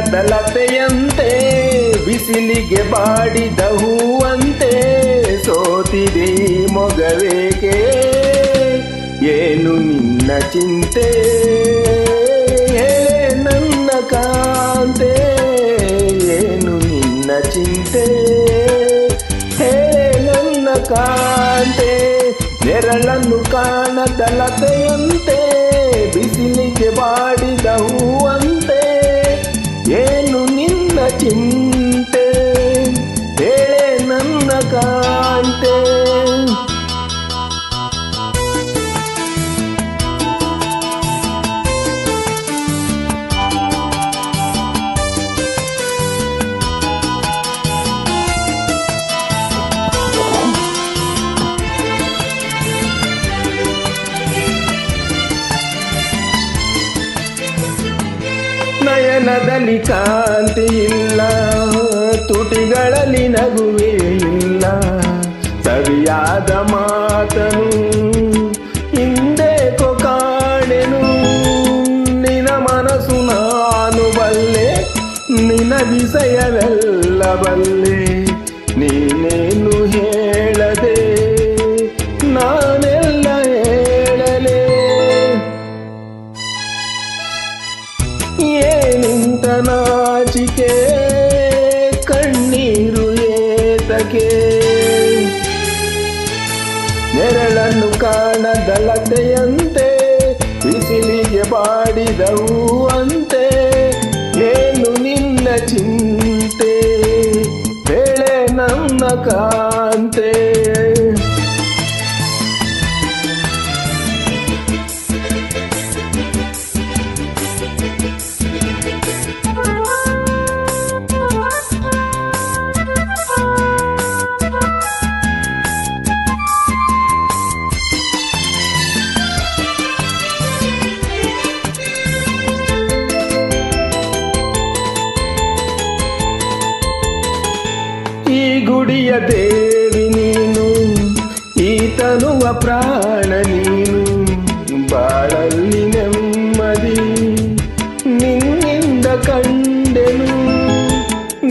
ಕಾಣದಲತೆಯಂತೆ ಬಿಸಿಲಿಗೆ ಬಾಡಿದ ಹೂವಂತೆ ಸೋತಿದೆ ಮೊಗವೇಕೆ ಏನು ನಿನ್ನ ಚಿಂತೆ ಹೇಳೆ ನನ್ನ ಕಾಂತೆ ಏನು ನಿನ್ನ ಚಿಂತೆ ಹೇಳೆ ನನ್ನ ಕಾಂತೆ ನೆರಳನ್ನು ಕಾಣದಲತೆಯಂತೆ ಬಿಸಿಲಿಗೆ ಬಾಡಿದ ಹೂವಂತೆ ಏನು ನಿನ್ನ ಚಿಂತೆ ಹೇಳೆ ನನ್ನ ಕಾಂತೆ ನಯನದಲ್ಲಿ ಕಾಂತಿ ಇಲ್ಲ ತುಟಿಗಳಲ್ಲಿ ನಗುವೇ ಇಲ್ಲ ಸರಿಯಾದ ಮಾತನು ಹಿಂದೇಕೋ ಕಾಣೆನು ನಿನ ಮನಸ್ಸು ನಾನು ಬಲ್ಲೆ ನಿನ ವಿಷಯವೆಲ್ಲ ಬಲ್ಲೆ ನೀನೇನು ಹೇಳದೆ ನಾನೆಲ್ಲ ಹೇಳಲೆ ಏನಿಂತ ನಾಚಿಕೆ ಕಣ್ಣೀರು ಏತಕೆ ನೆರಳನ್ನು ಕಾಣದಲತೆಯಂತೆ ಬಿಸಿಲಿಗೆ ಬಾಡಿದ ಹೂವಂತೆ ಏನು ನಿನ್ನ ಚಿಂತೆ ಹೇಳೆ ನನ್ನ ಕಾಂತೆ ಈ ಗುಡಿಯ ದೇವಿ ನೀನು ಈ ತನುವ ಪ್ರಾಣ ನೀನು ಬಾಳಲ್ಲಿ ನೆಮ್ಮದಿ ನಿನ್ನಿಂದ ಕಂಡೆನು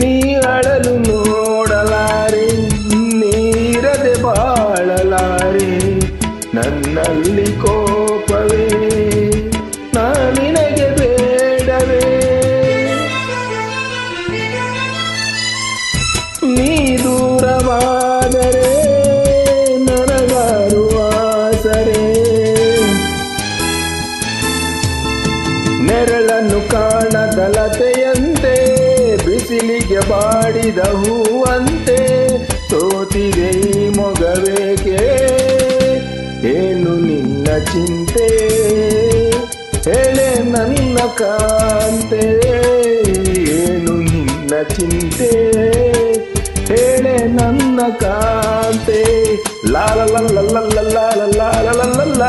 ನೀ ಅಳಲು ನೋಡಲಾರೆ ನೀರದೆ ಬಾಳಲಾರೆ ನನ್ನಲ್ಲಿ ಕೋಪವೇ ನಿನಗೆ ಬೇಡವೇ ನೀ ದೂರವಾದರೆ ನನಗಾರು ಆಸರೆ ನೆರಳನ್ನು ಕಾಣದಲತೆಯಂತೆ ಬಿಸಿಲಿಗೆ ಬಾಡಿದ ಹೂವಂತೆ ಸೋತಿದೆ ಈ ಮೊಗವೇಕೆ ಏನು ನಿನ್ನ ಚಿಂತೆ ಹೇಳೆ ನನ್ನ ಕಾಂತೆ ಏನು ನಿನ್ನ ಚಿಂತೆ ಹೇಳೆ ನನ್ನ ಕಾಂತೆ ಲಾಲ ಲಲ್ಲ ಲಲ್ಲ ಲಾಲ ಲಾಲ ಲಲ್ಲ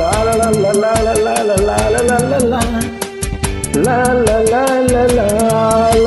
ಲಾಲ ಲಲ್ಲ ಲಾಲ ಲಾಲ ಲಾಲ ಲಲ್ಲ ಲಾಲ ಲಾಲ ಲಾಲ